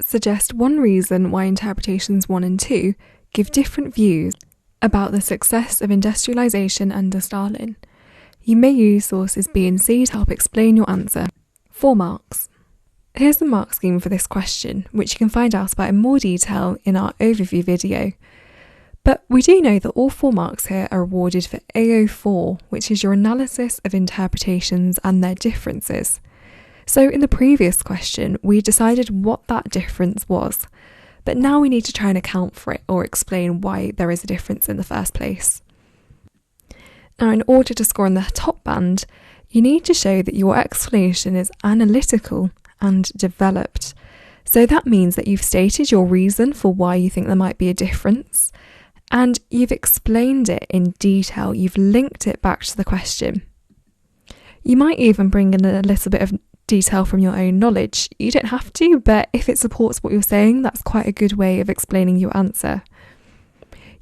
suggest one reason why interpretations 1 and 2 give different views about the success of industrialisation under Stalin. You may use sources B and C to help explain your answer. 4 marks. Here's the mark scheme for this question, which you can find out about in more detail in our overview video. But we do know that all 4 marks here are awarded for AO4, which is your analysis of interpretations and their differences. So in the previous question, we decided what that difference was, but now we need to try and account for it or explain why there is a difference in the first place. Now, in order to score in the top band, you need to show that your explanation is analytical and developed. So that means that you've stated your reason for why you think there might be a difference, and you've explained it in detail. You've linked it back to the question. You might even bring in a little bit of detail from your own knowledge. You don't have to, but if it supports what you're saying, that's quite a good way of explaining your answer.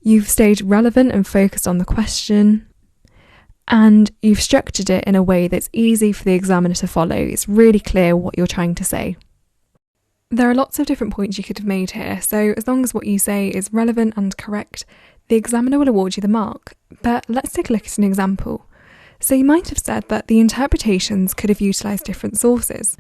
You've stayed relevant and focused on the question, and you've structured it in a way that's easy for the examiner to follow. It's really clear what you're trying to say. There are lots of different points you could have made here, so as long as what you say is relevant and correct, the examiner will award you the mark. But let's take a look at an example. So you might have said that the interpretations could have utilised different sources.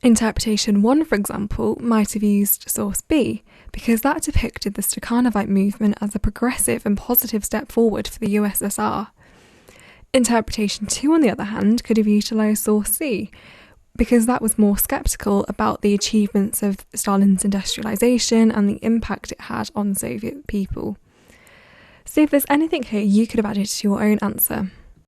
Interpretation 1, for example, might have used source B, because that depicted the Stakhanovite movement as a progressive and positive step forward for the USSR. Interpretation 2, on the other hand, could have utilised source C, because that was more sceptical about the achievements of Stalin's industrialisation and the impact it had on Soviet people. So if there's anything here you could have added to your own answer.